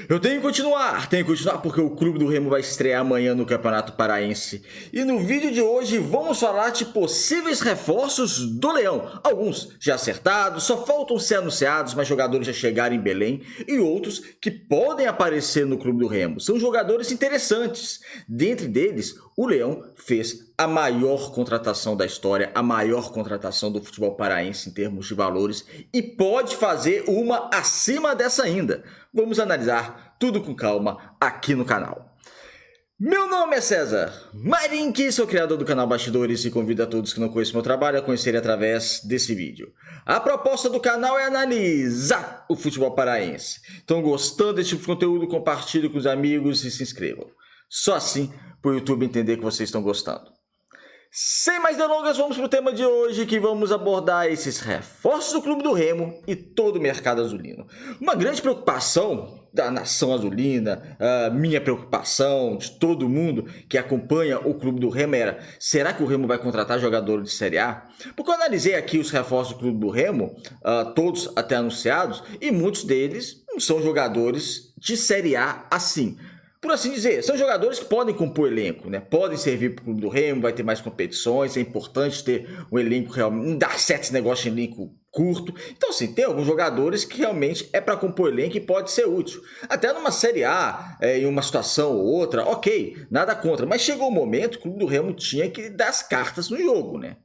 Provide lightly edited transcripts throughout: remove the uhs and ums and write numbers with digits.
Eu tenho que continuar porque o Clube do Remo vai estrear amanhã no Campeonato Paraense. E no vídeo de hoje vamos falar de possíveis reforços do Leão. Alguns já acertados, só faltam ser anunciados, mas jogadores já chegaram em Belém. E outros que podem aparecer no Clube do Remo. São jogadores interessantes. Dentre deles, o Leão fez a maior contratação da história, a maior contratação do futebol paraense em termos de valores e pode fazer uma acima dessa ainda. Vamos analisar tudo com calma aqui no canal. Meu nome é César Marink, sou criador do canal Bastidores e convido a todos que não conhecem meu trabalho a conhecerem através desse vídeo. A proposta do canal é analisar o futebol paraense. Então, gostando desse tipo de conteúdo, compartilhe com os amigos e se inscrevam. Só assim para o YouTube entender que vocês estão gostando. Sem mais delongas, vamos para o tema de hoje, que vamos abordar esses reforços do Clube do Remo e todo o mercado azulino. Uma grande preocupação da nação azulina, minha preocupação, de todo mundo que acompanha o Clube do Remo era: será que o Remo vai contratar jogadores de Série A? Porque eu analisei aqui os reforços do Clube do Remo, todos até anunciados, e muitos deles não são jogadores de Série A assim. Por assim dizer, são jogadores que podem compor elenco, né? Podem servir para o Clube do Remo, vai ter mais competições, é importante ter um elenco realmente, não dá certo esse negócio de elenco curto. Então, assim, tem alguns jogadores que realmente é para compor elenco e pode ser útil. Até numa Série A, em uma situação ou outra, ok, nada contra. Mas chegou o momento que o Clube do Remo tinha que dar as cartas no jogo, né?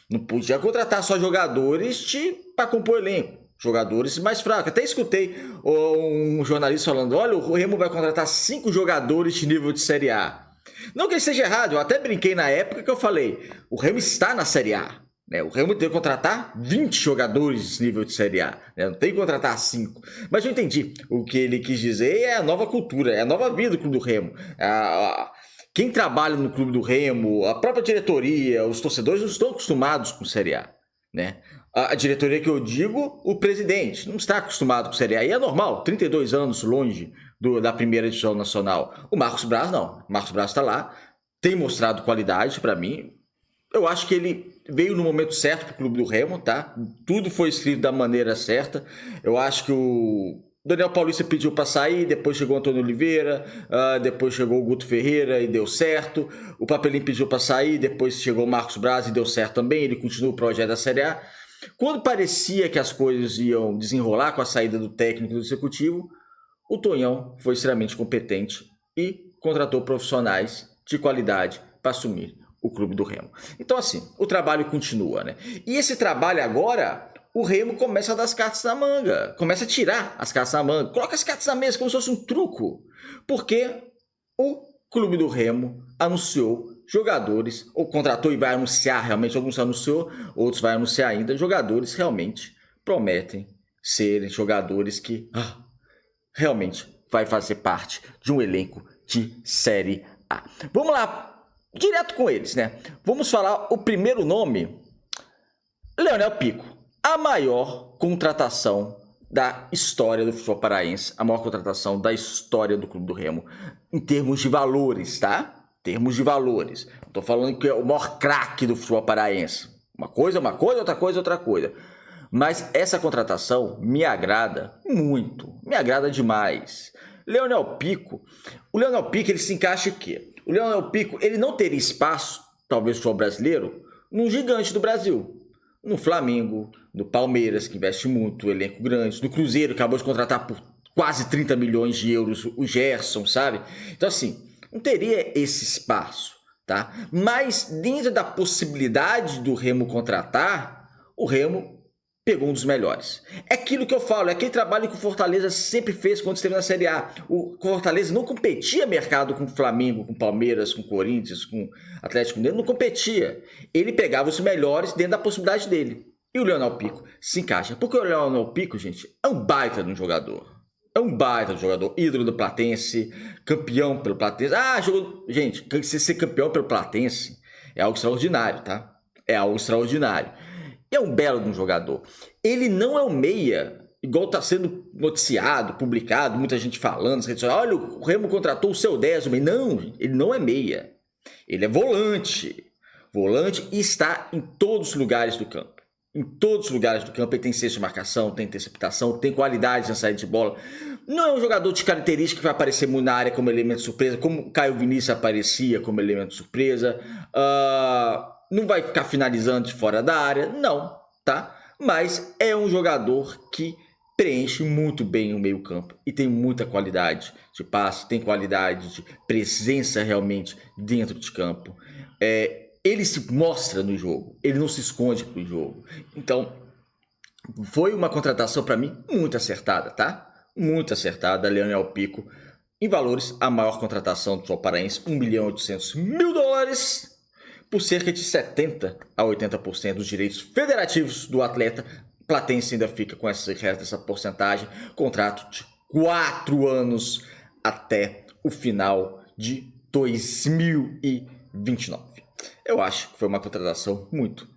Não podia contratar só jogadores para compor elenco. Jogadores mais fracos. Até escutei um jornalista falando: olha, o Remo vai contratar 5 jogadores de nível de Série A. Não que isso seja errado, eu até brinquei na época que eu falei: o Remo está na Série A. Né? O Remo tem que contratar 20 jogadores de nível de Série A. Né? Não tem que contratar 5. Mas eu entendi. O que ele quis dizer é a nova cultura, é a nova vida do Clube do Remo. Quem trabalha no Clube do Remo, a própria diretoria, os torcedores não estão acostumados com Série A. Né? A diretoria que eu digo, o presidente, não está acostumado com Série A. E é normal, 32 anos longe da primeira divisão nacional. O Marcos Braz não. O Marcos Braz está lá, tem mostrado qualidade para mim. Eu acho que ele veio no momento certo para o Clube do Remo, tá? Tudo foi escrito da maneira certa. Eu acho que o Daniel Paulista pediu para sair, depois chegou o Antônio Oliveira, depois chegou o Guto Ferreira e deu certo. O Papelinho pediu para sair, depois chegou o Marcos Braz e deu certo também. Ele continua o projeto da Série A. Quando parecia que as coisas iam desenrolar com a saída do técnico e do executivo, o Tonhão foi extremamente competente e contratou profissionais de qualidade para assumir o Clube do Remo. Então, assim, o trabalho continua, né? E esse trabalho agora, o Remo começa a dar as cartas na manga, começa a tirar as cartas na manga, coloca as cartas na mesa como se fosse um truco, porque o Clube do Remo anunciou jogadores, ou contratou e vai anunciar realmente, alguns anunciou, outros vai anunciar ainda, jogadores realmente prometem serem jogadores que realmente vai fazer parte de um elenco de Série A. Vamos lá, direto com eles, né? Vamos falar o primeiro nome, Leonel Pico, a maior contratação da história do futebol paraense, a maior contratação da história do Clube do Remo, em termos de valores, tá? Termos de valores. Estou falando que é o maior craque do futebol paraense. Uma coisa, outra coisa, outra coisa. Mas essa contratação me agrada muito, me agrada demais. Leonel Pico, o Leonel Pico ele se encaixa em quê? O Leonel Pico ele não teria espaço, talvez no futebol brasileiro, num gigante do Brasil. No Flamengo, no Palmeiras, que investe muito, elenco grande, no Cruzeiro, que acabou de contratar por quase 30 milhões de euros o Gerson, sabe? Então assim, não teria esse espaço, tá? Mas dentro da possibilidade do Remo contratar, o Remo pegou um dos melhores. É aquilo que eu falo, é aquele trabalho que o Fortaleza sempre fez quando esteve na Série A. O Fortaleza não competia mercado com o Flamengo, com o Palmeiras, com o Corinthians, com o Atlético Mineiro, não competia. Ele pegava os melhores dentro da possibilidade dele. E o Leonel Pico se encaixa. Porque o Leonel Pico, gente, é um baita de um jogador. É um baita jogador, ídolo do Platense, campeão pelo Platense. Gente, ser campeão pelo Platense é algo extraordinário, tá? É algo extraordinário. E é um belo de um jogador. Ele não é um meia, igual está sendo noticiado, publicado, muita gente falando nas redes sociais. Olha, o Remo contratou o seu 10. Não, ele não é meia. Ele é volante. Volante e está em todos os lugares do campo. em todos os lugares do campo. Ele tem senso de marcação, tem interceptação, tem qualidade na saída de bola. Não é um jogador de característica que vai aparecer muito na área como elemento de surpresa, como o Caio Vinícius aparecia como elemento de surpresa. Não vai ficar finalizando de fora da área, não, tá? Mas é um jogador que preenche muito bem o meio-campo e tem muita qualidade de passe, tem qualidade de presença realmente dentro de campo. Ele se mostra no jogo, ele não se esconde pro jogo. Então, foi uma contratação para mim muito acertada, tá? Muito acertada, Leonel Pico. Em valores, a maior contratação do futebol paraense, $1.800.000, por cerca de 70% a 80% dos direitos federativos do atleta. Platense ainda fica com essa porcentagem. Contrato de 4 anos até o final de 2029. Eu acho que foi uma contratação muito,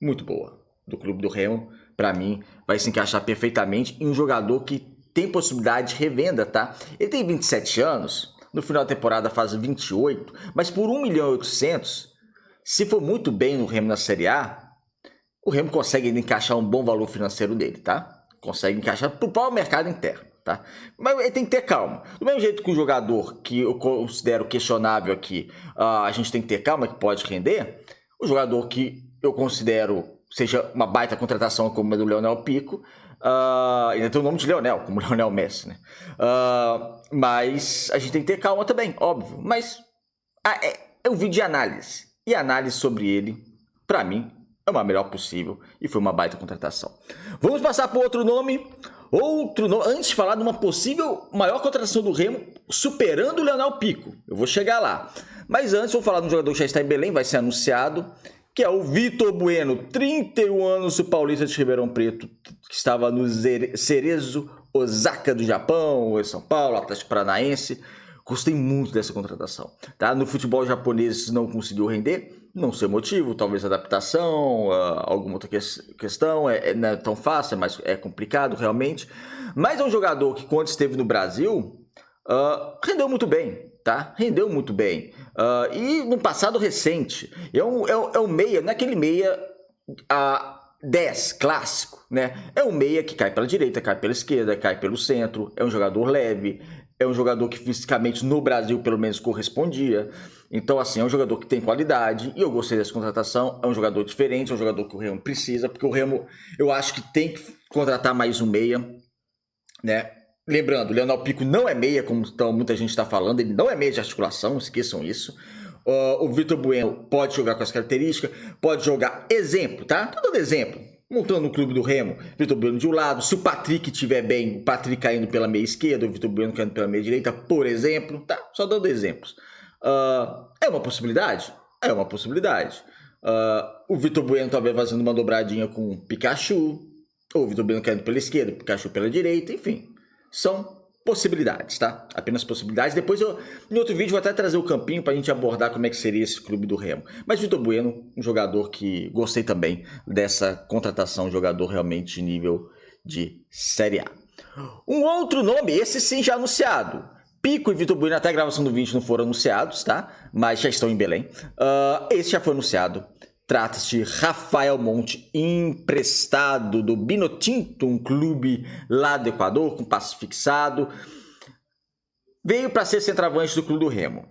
muito boa do Clube do Remo. Para mim, vai se encaixar perfeitamente em um jogador que tem possibilidade de revenda, tá? Ele tem 27 anos, no final da temporada faz 28, mas por $1.800.000, se for muito bem no Remo na Série A, o Remo consegue ainda encaixar um bom valor financeiro dele, tá? Consegue encaixar pro próprio mercado interno, tá? Mas ele tem que ter calma. Do mesmo jeito que um jogador que eu considero questionável aqui, a gente tem que ter calma, que pode render, o jogador que eu considero seja uma baita contratação como a do Leonel Pico, ainda tem o nome de Leonel, como Leonel Messi, né? Mas a gente tem que ter calma também, óbvio. Mas é um vídeo de análise. E a análise sobre ele, para mim, é uma melhor possível e foi uma baita contratação. Vamos passar para outro nome. Antes de falar de uma possível maior contratação do Remo, superando o Leonel Pico. Eu vou chegar lá. Mas antes, vou falar de um jogador que já está em Belém, vai ser anunciado, que é o Vitor Bueno, 31 anos, o paulista de Ribeirão Preto, que estava no Cerezo Osaka do Japão, São Paulo, Atlético Paranaense. Gostei muito dessa contratação, tá? No futebol japonês não conseguiu render, não sei o motivo, talvez adaptação, alguma outra questão, não é tão fácil, mas é complicado realmente. Mas é um jogador que quando esteve no Brasil, rendeu muito bem, tá? Rendeu muito bem. E no passado recente, é um meia, não é aquele meia 10 clássico, né? É um meia que cai pela direita, cai pela esquerda, cai pelo centro, é um jogador leve, é um jogador que fisicamente no Brasil pelo menos correspondia. Então assim, é um jogador que tem qualidade e eu gostei dessa contratação. É um jogador diferente, é um jogador que o Remo precisa, porque o Remo eu acho que tem que contratar mais um meia, né? Lembrando, o Leonel Pico não é meia, como muita gente está falando, ele não é meia de articulação, esqueçam isso. O Vitor Bueno pode jogar com as características, pode jogar exemplo, tá? Tô dando exemplo. Montando o clube do Remo, Vitor Bueno de um lado, se o Patrick estiver bem, o Patrick caindo pela meia esquerda, o Vitor Bueno caindo pela meia direita, por exemplo, tá? Só dando exemplos. É uma possibilidade? É uma possibilidade. O Vitor Bueno talvez fazendo uma dobradinha com o Pikachu, ou o Vitor Bueno caindo pela esquerda, o Pikachu pela direita, enfim. São possibilidades, tá? Apenas possibilidades. Depois em outro vídeo, vou até trazer o campinho pra gente abordar como é que seria esse clube do Remo. Mas Vitor Bueno, um jogador que gostei também dessa contratação, um jogador realmente de nível de Série A. Um outro nome, esse sim já anunciado. Pico e Vitor Bueno, até a gravação do vídeo não foram anunciados, tá? Mas já estão em Belém. Esse já foi anunciado. Trata-se de Rafael Monte, emprestado do Binotinto, um clube lá do Equador, com passe fixado. Veio para ser centroavante do Clube do Remo.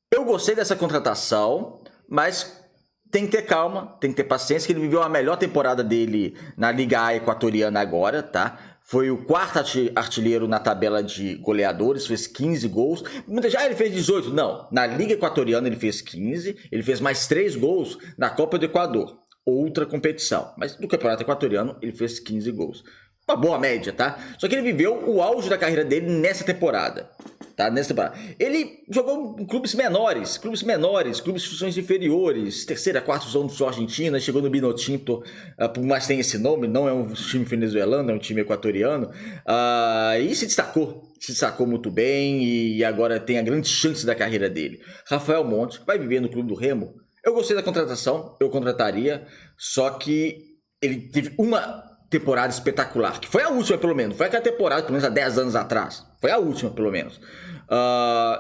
Eu gostei dessa contratação, mas tem que ter calma, tem que ter paciência, que ele viveu a melhor temporada dele na Liga A equatoriana agora, tá? Foi o quarto artilheiro na tabela de goleadores, fez 15 gols. Já ele fez 18, não. Na Liga Equatoriana ele fez 15, ele fez mais 3 gols na Copa do Equador, outra competição. Mas no Campeonato Equatoriano ele fez 15 gols. Uma boa média, tá? Só que ele viveu o auge da carreira dele nessa temporada. Tá? Nessa temporada. Ele jogou em clubes menores, clubes de instituições inferiores, terceira, quarta divisão do sul Argentina, chegou no Binotinto, por mais que tenha esse nome, não é um time venezuelano, é um time equatoriano, e se destacou muito bem e agora tem a grande chance da carreira dele. Rafael Monte, que vai viver no Clube do Remo, eu gostei da contratação, eu contrataria, só que ele teve uma temporada espetacular, que foi a última pelo menos, foi aquela temporada pelo menos há 10 anos atrás, foi a última pelo menos.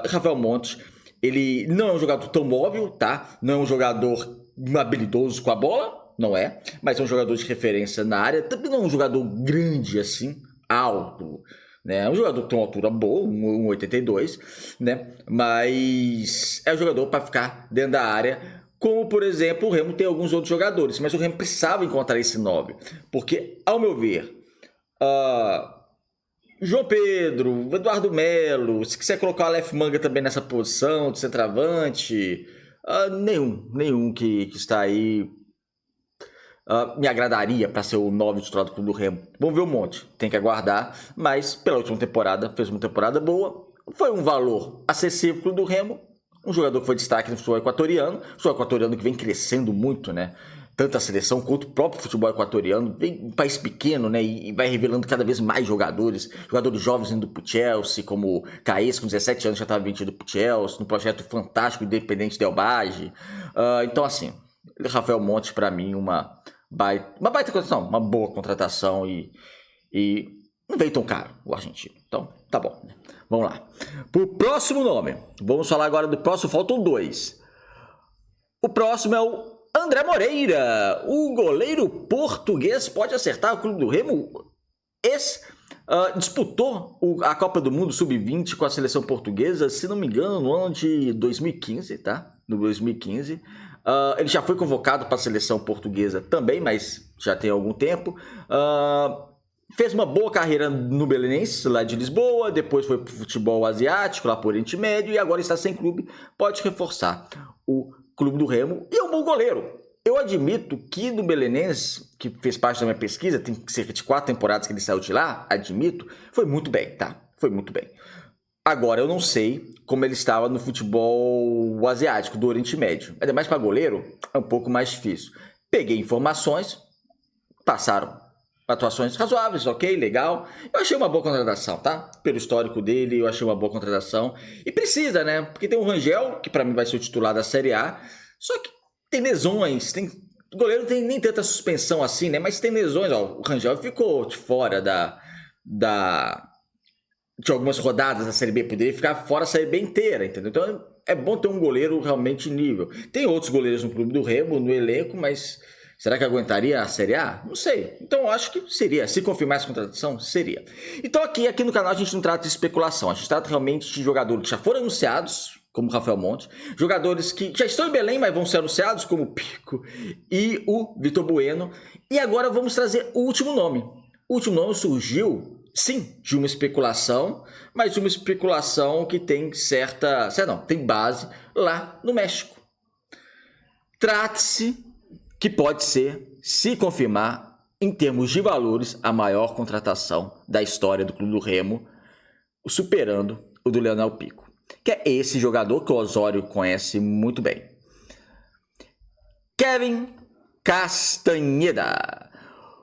Rafael Montes, ele não é um jogador tão móvel, tá? Não é um jogador habilidoso com a bola, não é, mas é um jogador de referência na área. Também não é um jogador grande assim, alto, né? É um jogador que tem uma altura boa, 1,82, né? Mas é um jogador para ficar dentro da área. Como, por exemplo, o Remo tem alguns outros jogadores, mas o Remo precisava encontrar esse 9. Porque, ao meu ver, João Pedro, Eduardo Melo, se quiser colocar o Aleph Manga também nessa posição de centroavante, nenhum que está aí me agradaria para ser o 9 titular do Clube do Remo. Vamos ver um monte, tem que aguardar, mas pela última temporada, fez uma temporada boa, foi um valor acessível para o Clube do Remo, um jogador que foi destaque no futebol equatoriano que vem crescendo muito, né? Tanto a seleção quanto o próprio futebol equatoriano, vem um país pequeno, né, e vai revelando cada vez mais jogadores jovens indo pro Chelsea, como Caes, com 17 anos já estava vendido pro Chelsea, no projeto fantástico Independente Del Valle. Então, assim, Rafael Monte, para mim, uma baita contratação, uma boa contratação e não veio tão caro o argentino. Então, tá bom. Vamos lá. Pro próximo nome, vamos falar agora do próximo, faltam 2. O próximo é o André Moreira, o goleiro português, pode acertar o Clube do Remo. Disputou a Copa do Mundo Sub-20 com a seleção portuguesa, se não me engano, no ano de 2015, tá? No 2015. Ele já foi convocado para a seleção portuguesa também, mas já tem algum tempo. Fez uma boa carreira no Belenenses, lá de Lisboa, depois foi para o futebol asiático, lá por Oriente Médio, e agora está sem clube, pode reforçar o Clube do Remo, e é um bom goleiro. Eu admito que no Belenenses, que fez parte da minha pesquisa, tem cerca de 4 temporadas que ele saiu de lá, admito, foi muito bem, tá? Foi muito bem. Agora, eu não sei como ele estava no futebol asiático, do Oriente Médio. Ainda mais para goleiro, é um pouco mais difícil. Peguei informações, passaram atuações razoáveis, ok, legal. Eu achei uma boa contratação, tá? Pelo histórico dele, eu achei uma boa contratação. E precisa, né? Porque tem o Rangel, que para mim vai ser o titular da Série A. Só que tem lesões, o goleiro não tem nem tanta suspensão assim, né? Mas tem lesões, ó. O Rangel ficou de fora de algumas rodadas da Série B. Poderia ficar fora da Série B inteira, entendeu? Então é bom ter um goleiro realmente nível. Tem outros goleiros no Clube do Remo, no elenco, mas será que aguentaria a Série A? Não sei. Então eu acho que seria. Se confirmar essa contratação, seria. Então aqui no canal a gente não trata de especulação. A gente trata realmente de jogadores que já foram anunciados, como o Rafael Monte. Jogadores que já estão em Belém, mas vão ser anunciados, como o Pico e o Vitor Bueno. E agora vamos trazer o último nome. O último nome surgiu, sim, de uma especulação, mas de uma especulação que tem tem base lá no México. Trata-se que pode ser, se confirmar, em termos de valores, a maior contratação da história do Clube do Remo, superando o do Leonel Pico, que é esse jogador que o Osório conhece muito bem. Kevin Castañeda,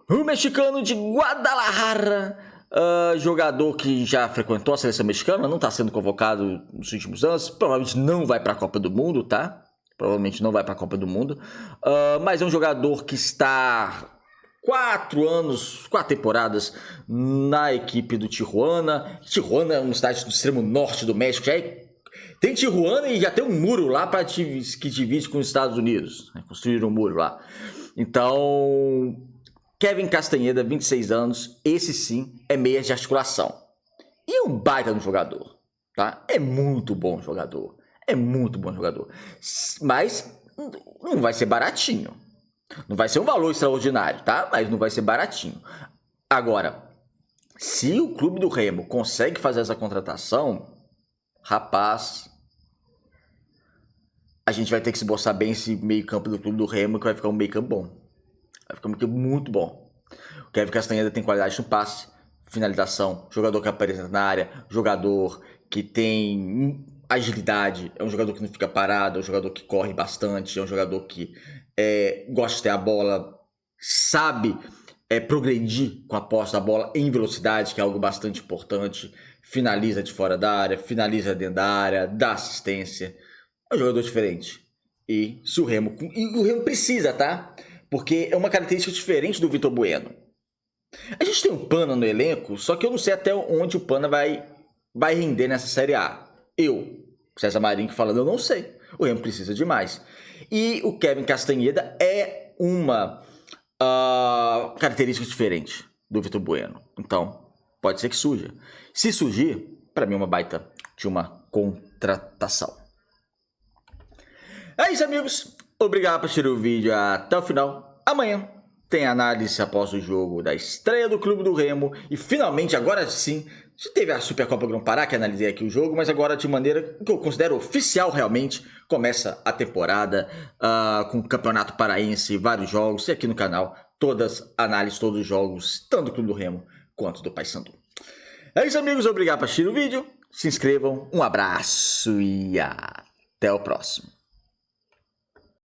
o mexicano de Guadalajara, jogador que já frequentou a seleção mexicana, não está sendo convocado nos últimos anos, provavelmente não vai para a Copa do Mundo, tá? Provavelmente não vai para a Copa do Mundo, mas é um jogador que está 4 temporadas na equipe do Tijuana. Tijuana é uma cidade do extremo norte do México. Tem Tijuana e já tem um muro lá que divide com os Estados Unidos. Construíram um muro lá. Então, Kevin Castañeda, 26 anos, esse sim é meia de articulação. E é um baita no jogador, tá? É muito bom jogador. Mas não vai ser baratinho. Não vai ser um valor extraordinário, tá? Mas não vai ser baratinho. Agora, se o Clube do Remo consegue fazer essa contratação, rapaz, a gente vai ter que se esboçar bem esse meio campo do Clube do Remo, que vai ficar um meio campo bom. Vai ficar um meio campo muito bom. O Kevin Castañeda tem qualidade no passe, finalização, jogador que aparece na área, jogador que tem agilidade, é um jogador que não fica parado, é um jogador que corre bastante, é um jogador que gosta de ter a bola, sabe progredir com a posse da bola em velocidade, que é algo bastante importante, finaliza de fora da área, finaliza dentro da área, dá assistência, é um jogador diferente. E o Remo precisa, tá? Porque é uma característica diferente do Vitor Bueno. A gente tem o Pana no elenco, só que eu não sei até onde o Pana vai render nessa Série A. César Marinho, falando, eu não sei. O Remo precisa de mais. E o Kevin Castañeda é uma característica diferente do Vitor Bueno. Então, pode ser que surja. Se surgir, para mim é uma baita de uma contratação. É isso, amigos. Obrigado por assistir o vídeo até o final. Amanhã tem análise após o jogo da estreia do Clube do Remo. E finalmente, agora sim, já teve a Supercopa Grão-Pará, que analisei aqui o jogo, mas agora de maneira que eu considero oficial realmente, começa a temporada com o Campeonato Paraense, vários jogos, e aqui no canal, todas análises, todos os jogos, tanto do Clube do Remo quanto do Paysandu. É isso, amigos. Obrigado por assistir o vídeo. Se inscrevam, um abraço e até o próximo.